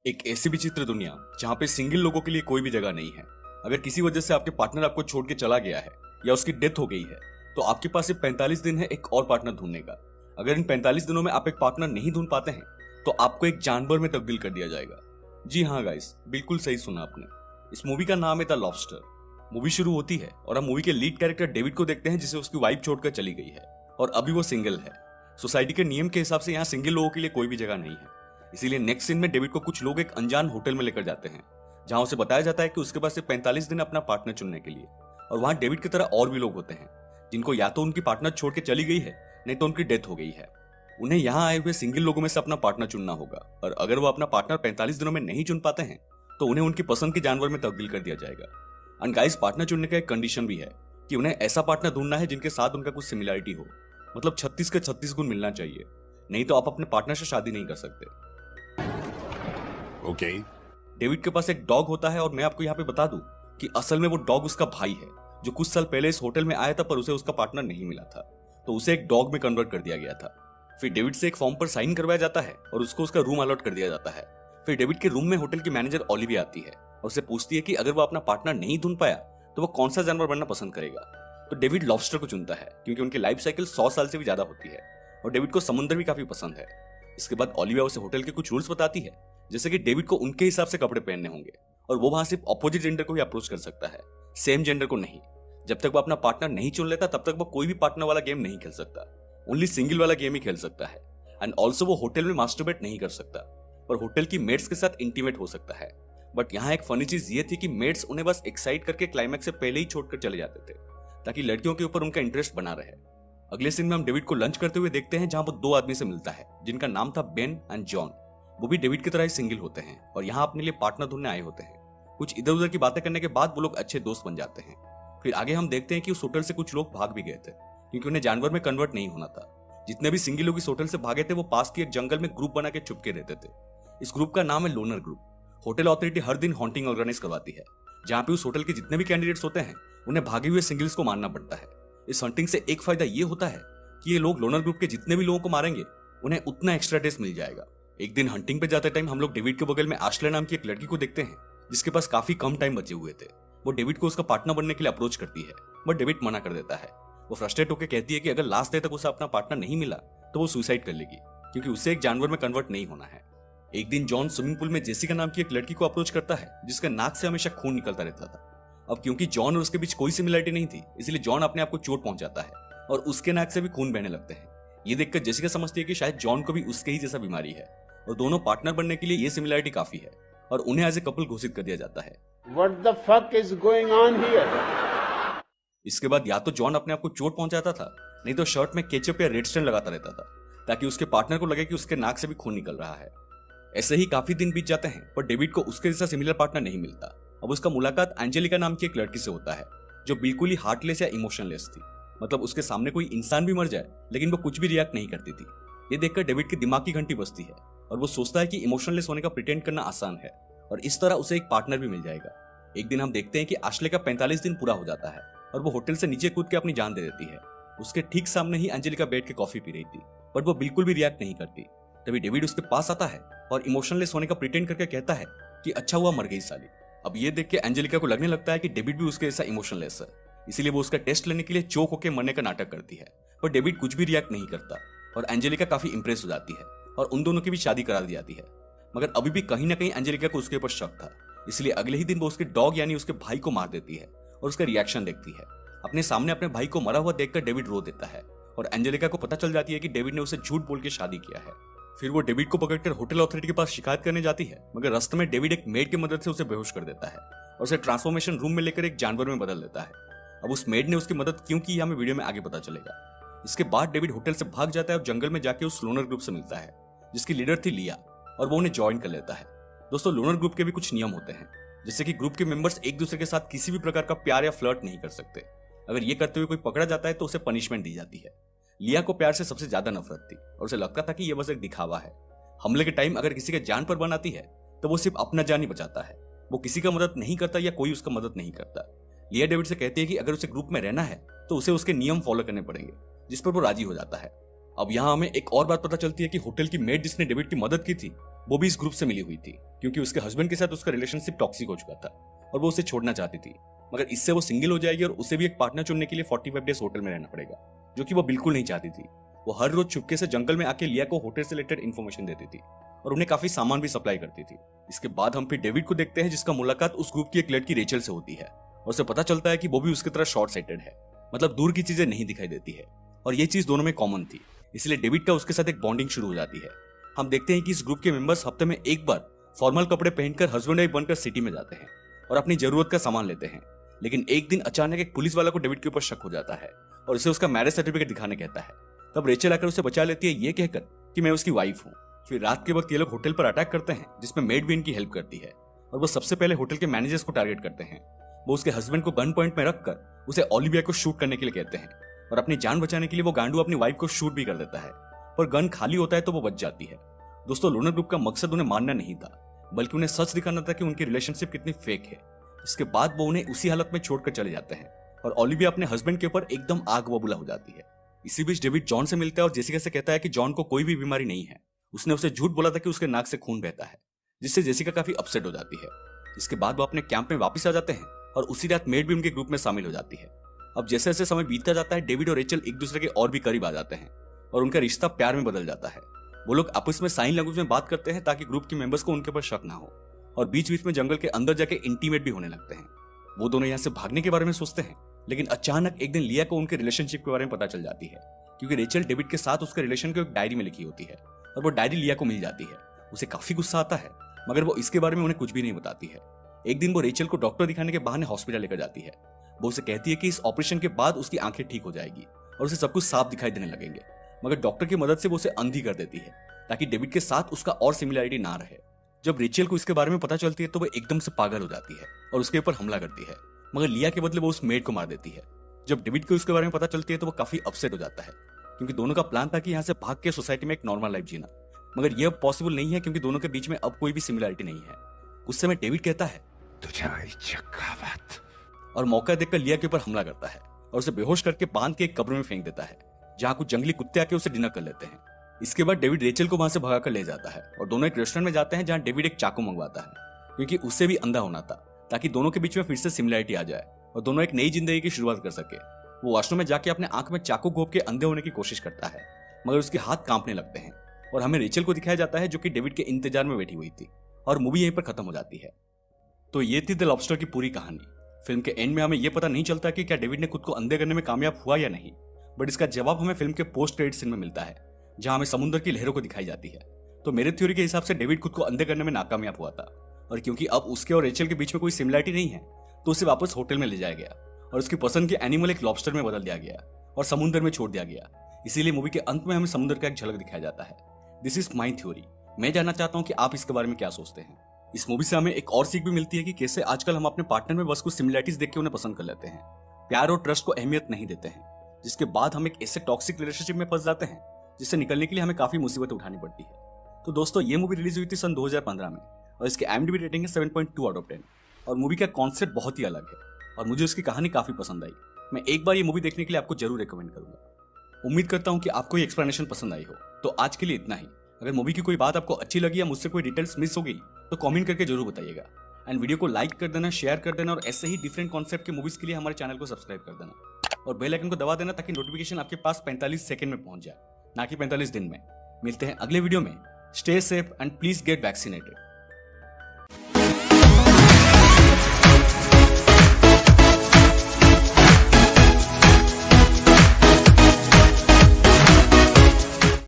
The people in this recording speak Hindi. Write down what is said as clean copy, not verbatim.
एक ऐसी विचित्र दुनिया जहां पे सिंगल लोगों के लिए कोई भी जगह नहीं है। अगर किसी वजह से आपके पार्टनर आपको छोड़ के चला गया है या उसकी डेथ हो गई है तो आपके पास सिर्फ 45 दिन है एक और पार्टनर ढूंढने का। अगर इन 45 दिनों में आप एक पार्टनर नहीं ढूंढ पाते हैं तो आपको एक जानवर में तब्दील कर दिया जाएगा। जी हाँ गाइस, बिल्कुल सही सुना आपने। इस मूवी का नाम है द लॉबस्टर। मूवी शुरू होती है और हम मूवी के लीड कैरेक्टर डेविड को देखते हैं जिसे उसकी वाइफ छोड़कर चली गई है और अभी वो सिंगल है। सोसाइटी के नियम के हिसाब से यहाँ सिंगल लोगों के लिए कोई भी जगह नहीं है। इसीलिए नेक्स्ट सीन में डेविड को कुछ लोग एक अनजान होटल में लेकर जाते हैं जहां उसे बताया जाता है कि उसके पास सिर्फ 45 दिन अपना पार्टनर चुनने के लिए। और वहां डेविड की तरह और भी लोग होते हैं जिनको या तो उनकी पार्टनर छोड़ के चली गई है नहीं तो उनकी डेथ हो गई है। उन्हें यहाँ आए हुए सिंगल लोगों में से अपना पार्टनर चुनना होगा और अगर वो अपना पार्टनर 45 दिनों में नहीं चुन पाते हैं तो उन्हें उनकी पसंद के जानवर में तब्दील कर दिया जाएगा। एंड गाइस, पार्टनर चुनने का एक कंडीशन भी है कि उन्हें ऐसा पार्टनर ढूंढना है जिनके साथ उनका कुछ सिमिलरिटी हो, मतलब 36 के 36 गुण मिलना चाहिए, नहीं तो आप अपने पार्टनर से शादी नहीं कर सकते। ओके। डेविड के पास एक डॉग होता है और मैं आपको यहाँ पे बता दूं कि असल में वो डॉग उसका भाई है जो कुछ साल पहले इस होटल में आया था पर उसे उसका पार्टनर नहीं मिला था तो उसे एक डॉग में कन्वर्ट कर दिया गया था। फिर डेविड से एक फॉर्म पर साइन करवाया जाता है और उसको उसका रूम अलॉट कर दिया जाता है। फिर डेविड के रूम में होटल की मैनेजर ओलिविया आती है और उसे पूछती है कि अगर वो अपना पार्टनर नहीं ढूंढ पाया तो वो कौन सा जानवर बनना पसंद करेगा। तो डेविड लॉबस्टर को चुनता है क्योंकि उनकी लाइफ साइकिल 100 साल से भी ज्यादा होती है और डेविड को समुद्र भी काफी पसंद है। इसके बाद ओलिविया उसे होटल के कुछ रूल्स बताती है, जैसे कि डेविड को उनके हिसाब से कपड़े पहनने होंगे और वो वहां सिर्फ अपोजिट जेंडर को ही अप्रोच कर सकता है, सेम जेंडर को नहीं। जब तक वो अपना पार्टनर नहीं चुन लेता तब तक वो कोई भी पार्टनर वाला गेम नहीं खेल सकता, ओनली सिंगल वाला गेम ही खेल सकता है। एंड ऑल्सो वो होटल में मास्टरबेट नहीं कर सकता और होटल की मेट्स के साथ इंटीमेट हो सकता है। बट यहाँ एक फनी चीज ये थी कि मेट्स उन्हें बस एक्साइट करके क्लाइमैक्स से पहले ही छोड़कर चले जाते थे ताकि लड़कियों के ऊपर उनका इंटरेस्ट बना रहे। अगले सीन में हम डेविड को लंच करते हुए देखते हैं जहां वो दो आदमी से मिलता है जिनका नाम था बेन एंड जॉन। वो भी डेविड की तरह ही सिंगल होते हैं और यहाँ अपने लिए पार्टनर ढूंढने आए होते हैं। कुछ इधर उधर की बातें करने के बाद वो लोग अच्छे दोस्त बन जाते हैं। फिर आगे हम देखते हैं कि उस होटल से कुछ लोग भाग भी गए थे क्योंकि उन्हें जानवर में कन्वर्ट नहीं होना था। जितने भी सिंगल लोग इस होटल से भागे थे वो पास की एक जंगल में ग्रुप बना के छुपके रहते थे। इस ग्रुप का नाम है लोनर ग्रुप। होटल अथॉरिटी हर दिन हॉन्टिंग ऑर्गेनाइज करवाती है जहाँ पे उस होटल के जितने भी कैंडिडेट्स होते हैं उन्हें भागे हुए सिंगल्स को मारना पड़ता है। इस हंटिंग से एक फायदा ये होता है कि ये लोग लोनर ग्रुप के जितने भी लोगों को मारेंगे उन्हें उतना एक्स्ट्रा डेज मिल जाएगा। एक दिन हंटिंग पे जाते टाइम हम लोग डेविड के बगल में आश्ले नाम की एक लड़की को देखते हैं जिसके पास काफी कम टाइम बचे हुए थे। वो डेविड को उसका पार्टनर बनने के लिए अप्रोच करती है बट डेविड मना कर देता है। वो फ्रस्ट्रेट होकर कहती है कि अगर लास्ट डे तक उसे अपना पार्टनर नहीं मिला तो वो सुसाइड कर लेगी क्योंकि उसे एक जानवर में कन्वर्ट नहीं होना है। एक दिन जॉन स्विमिंग पूल में जेसिका नाम की एक लड़की को अप्रोच करता है जिसका नाक से हमेशा खून निकलता रहता था। अब क्योंकि जॉन और उसके बीच कोई सिमिलरिटी नहीं थी इसलिए जॉन अपने आप को चोट पहुंचाता है और उसके नाक से भी खून बहने लगते हैं। ये देखकर जेसिका समझती है कि शायद जॉन को भी उसके ही जैसा बीमारी है और दोनों पार्टनर बनने के लिए ये सिमिलरिटी काफी है और उन्हें एज ए कपल घोषित कर दिया जाता है। What the fuck is going on here? इसके बाद या तो जॉन अपने आप को चोट पहुंचाता था नहीं तो शर्ट में केचप या रेड स्टैंड लगाता रहता था ताकि उसके पार्टनर को लगे कि उसके नाक से भी खून निकल रहा है। ऐसे ही काफी दिन बीत जाते हैं पर डेविड को उसके जैसा सिमिलर पार्टनर नहीं मिलता। अब उसका मुलाकात एंजेलिका नाम की एक लड़की से होता है जो बिल्कुल ही हार्टलेस या इमोशनलेस थी। मतलब उसके सामने कोई इंसान भी मर जाए लेकिन वो कुछ भी रिएक्ट नहीं करती थी। ये देखकर डेविड की दिमाग की घंटी बजती है और वो सोचता है कि इमोशनलेस होने का प्रिटेंड करना आसान है और इस तरह उसे एक पार्टनर भी मिल जाएगा। एक दिन हम देखते हैं कि आश्ले का 45 दिन पूरा हो जाता है और वो होटल से नीचे कूद के अपनी जान दे देती है। उसके ठीक सामने ही एंजेलिका बैठ के कॉफी पी रही थी बट वो बिल्कुल भी रिएक्ट नहीं करती। तभी डेविड उसके पास आता है और इमोशनलेस होने का प्रिटेंड करके कहता है कि अच्छा हुआ मर गई साली। अब ये देख के एंजेलिका को लगने लगता है कि डेविड भी उसके जैसा इमोशनलेस है, इसीलिए वो उसका टेस्ट लेने के लिए चोक होकर मरने का नाटक करती है। पर डेविड कुछ भी रिएक्ट नहीं करता और एंजेलिका काफी इंप्रेस हो जाती है और उन दोनों की भी शादी करा दी जाती है। मगर अभी भी कहीं ना कहीं एंजेलिका को उसके ऊपर शक था, इसलिए अगले ही दिन वो उसके डॉग यानी उसके भाई को मार देती है और उसका रिएक्शन देखती है। अपने सामने अपने भाई को मरा हुआ देखकर डेविड रो देता है और एंजेलिका को पता चल जाती है कि डेविड ने उसे झूठ बोल के शादी किया है। फिर वो डेविड को पकड़कर होटल अथॉरिटी के पास शिकायत करने जाती है मगर रास्ते में डेविड एक मेड की मदद से उसे बेहोश कर देता है और उसे ट्रांसफॉर्मेशन रूम में लेकर एक जानवर में बदल देता है। अब उस मेड ने उसकी मदद क्यों की हमें वीडियो में आगे पता चलेगा। इसके बाद डेविड होटल से भाग जाता है और जंगल में जाके उस लोनर ग्रुप से मिलता है जिसकी लीडर थी लिया और वो उन्हें ज्वाइन कर लेता है। दोस्तों, लोनर ग्रुप के भी कुछ नियम होते हैं जैसे कि ग्रुप के मेंबर्स एक दूसरे के साथ किसी भी प्रकार का प्यार या फ्लर्ट नहीं कर सकते। अगर ये करते हुए कोई पकड़ा जाता है तो उसे पनिशमेंट दी जाती है। लिया को प्यार से सबसे ज्यादा नफरत थी और उसे लगता था कि ये बस एक दिखावा है। हमले के टाइम अगर किसी के जान पर बन आती है तो वो सिर्फ अपना जान ही बचाता है, वो किसी का मदद नहीं करता या कोई उसका मदद नहीं करता। लिया डेविड से कहती है कि अगर उसे ग्रुप में रहना है तो उसे उसके नियम फॉलो करने पड़ेंगे, जिस पर वो राजी हो जाता है। अब यहाँ हमें एक और बात पता चलती है कि होटल की मेड जिसने डेविड की मदद की थी वो भी इस ग्रुप से मिली हुई थी, क्योंकि उसके हस्बैंड के साथ उसका रिलेशनशिप टॉक्सिक हो चुका था और वो उसे छोड़ना चाहती थी। मगर इससे वो सिंगल हो जाएगी और उसे भी एक पार्टनर चुनने के लिए 45 डेज होटल में रहना पड़ेगा, जो कि वो बिल्कुल नहीं चाहती थी। वो हर रोज चुपके से जंगल में आके लिया को होटल से रिलेटेड इन्फॉर्मेशन देती थी और उन्हें काफी सामान भी सप्लाई करती थी। इसके बाद हम फिर डेविड को देखते हैं, जिसका मुलाकात उस ग्रुप की एक लड़की रेचल से होती है और उसे पता चलता है कि वो भी उसकी तरह शॉर्ट साइटेड है, मतलब दूर की चीजें नहीं दिखाई देती है, और ये चीज दोनों में कॉमन थी। इसलिए डेविड का उसके साथ एक बॉन्डिंग शुरू हो जाती है। हम देखते हैं कि इस ग्रुप के मेंबर्स हफ्ते में एक बार फॉर्मल कपड़े पहनकर हस्बैंड वाइफ बनकर सिटी में जाते हैं और अपनी जरूरत का सामान लेते हैं। लेकिन एक दिन अचानक एक पुलिस वाला को डेविड के ऊपर शक हो जाता है और उसे उसका मैरिज सर्टिफिकेट दिखाने कहता है। तब रेचल आकर उसे बचा लेती है ये कहकर कि मैं उसकी वाइफ हूँ। फिर रात के वक्त ये लोग होटल पर अटैक करते हैं, जिसमें मेड भी इनकी हेल्प करती है और वो सबसे पहले होटल के मैनेजर्स को टारगेट करते हैं। वो उसके हस्बैंड को गन पॉइंट में रखकर उसे ओलिविया को शूट करने के लिए कहते हैं और अपनी जान बचाने के लिए वो गांडू अपनी वाइफ को शूट भी कर देता है, पर गन खाली होता है तो वो बच जाती है। दोस्तों, लोनर ग्रुप का मकसद उन्हें मारना नहीं था, बल्कि उन्हें सच दिखाना था कि उनकी रिलेशनशिप कितनी फेक है। इसके बाद वो उन्हें उसी हालत में छोड़कर चले जाते हैं और ओलिविया अपने हस्बैंड के ऊपर एकदम आग बबूला हो जाती है। इसी बीच डेविड जॉन से मिलता है और जेसिका से कहता है कि जॉन को कोई भी बीमारी नहीं है। उसने उसे झूठ बोला था कि उसके नाक से खून बहता है, जिससे जेसिका काफी अपसेट हो जाती है। इसके बाद वो अपने कैंप में वापस आ जाते हैं और उसी रात मेड भी उनके ग्रुप में शामिल हो जाती है। अब जैसे जैसे समय बीतता जाता है, डेविड और रेचल एक दूसरे के और भी करीब आ जाते हैं और उनका रिश्ता प्यार में बदल जाता है। वो लोग आपस में साइन लैंग्वेज में बात करते हैं ताकि ग्रुप के मेंबर्स को उनके ऊपर शक ना हो, और बीच बीच में जंगल के अंदर जाके इंटीमेट भी होने लगते हैं। वो दोनों यहाँ से भागने के बारे में सोचते हैं, लेकिन अचानक एक दिन लिया को उनके रिलेशनशिप के बारे में पता चल जाती है, क्योंकि रेचल डेविड के साथ उसके रिलेशन को एक डायरी में लिखी होती है और वो डायरी लिया को मिल जाती है। उसे काफी गुस्सा आता है, मगर वो इसके बारे में उन्हें कुछ भी नहीं बताती है। एक दिन वो रेचल को डॉक्टर दिखाने के बहाने हॉस्पिटल लेकर जाती है। वो उसे कहती है कि इस ऑपरेशन के बाद उसकी आंखें ठीक हो जाएगी और उसे सब कुछ साफ दिखाई देने लगेंगे, मगर डॉक्टर की मदद से वो उसे अंधी कर देती है ताकि डेविड के साथ उसका और सिमिलरिटी ना रहे। जब रेचल को इसके बारे में पता चलती है तो वो एकदम से पागल हो जाती है और उसके ऊपर हमला करती है, मगर लिया के बदले वो उस मेड को मार देती है। जब डेविड को इसके बारे में पता चलती है तो वो काफी अपसेट हो जाता है, क्योंकि दोनों का प्लान था कि यहाँ से भाग के सोसाइटी में एक नॉर्मल लाइफ जीना, मगर यह पॉसिबल नहीं है क्योंकि दोनों के बीच में अब कोई भी सिमिलरिटी नहीं है। उस समय डेविड कहता है और मौका देखकर लिया के ऊपर हमला करता है और उसे बेहोश करके बांध के एक कब्र में फेंक देता है, जहाँ कुछ जंगली कुत्ते आके उसे डिनर कर लेते हैं। इसके बाद डेविड रेचल को वहां से भगाकर ले जाता है और दोनों एक रेस्टोरेंट में जाते हैं, जहाँ डेविड एक चाकू मंगवाता है, क्योंकि उसे भी अंधा होना था ताकि दोनों के बीच में फिर से सिमिलरिटी आ जाए और दोनों एक नई जिंदगी की शुरुआत कर सके। वो वॉशरूम में जाके अपने आंख में चाकू घोंप के अंधे होने की कोशिश करता है, मगर उसके हाथ कांपने लगते हैं और हमें रेचल को दिखाया जाता है जो कि डेविड के इंतजार में बैठी हुई थी, और मूवी यहीं पर खत्म हो जाती है। तो ये थी द लॉबस्टर की पूरी कहानी। फिल्म के एंड में हमें यह पता नहीं चलता कि क्या डेविड ने खुद को अंधे करने में कामयाब हुआ या नहीं, बट इसका जवाब हमें फिल्म के पोस्ट क्रेडिट सीन में मिलता है, जहां हमें समुद्र की लहरों को दिखाई जाती है। तो मेरे थ्योरी के हिसाब से डेविड खुद को अंधे करने में नाकामयाब हुआ था, और क्योंकि अब उसके और रेचल के बीच में कोई सिमिलरिटी नहीं है तो उसे वापस होटल में ले जाया गया और उसकी पसंद के एनिमल एक लॉबस्टर में बदल दिया गया और समुद्र में छोड़ दिया गया। इसीलिए मूवी के अंत में हमें समुद्र का एक झलक दिखाया जाता है। This is my theory. मैं जानना चाहता हूँ कि आप इसके बारे में क्या सोचते हैं। इस मूवी से हमें एक और सीख भी मिलती है कि कैसे आजकल हम अपने पार्टनर में बस कुछ सिमिलरिटीज देख के उन्हें पसंद कर लेते हैं, प्यार और ट्रस्ट को अहमियत नहीं देते हैं, जिसके बाद हम एक ऐसे टॉक्सिक रिलेशनशिप में फंस जाते हैं जिससे निकलने के लिए हमें काफी मुसीबतें उठानी पड़ती है। तो दोस्तों, ये मूवी रिलीज हुई थी सन 2015 में और इसकी IMDb रेटिंग है 7.2 आउट ऑफ 10 और मूवी का कॉन्सेप्ट बहुत ही अलग है और मुझे उसकी कहानी काफी पसंद आई। मैं एक बार ये मूवी देखने के लिए आपको जरूर रिकमेंड करूंगा। उम्मीद करता हूँ कि आपको ये एक्सप्लेनेशन पसंद आई हो। तो आज के लिए इतना ही। अगर मूवी की कोई बात आपको अच्छी लगी या मुझसे कोई डिटेल्स मिस हो गई तो कमेंट करके जरूर बताइएगा, एंड वीडियो को लाइक कर देना, शेयर कर देना, और ऐसे ही डिफरेंट कॉन्सेप्ट के मूवीज के लिए हमारे चैनल को सब्सक्राइब कर देना और बेल आइकन को दबा देना ताकि नोटिफिकेशन आपके पास 45 सेकंड में पहुंच जाए, ना कि 45 दिन में। मिलते हैं अगले वीडियो में। Stay safe and please get vaccinated.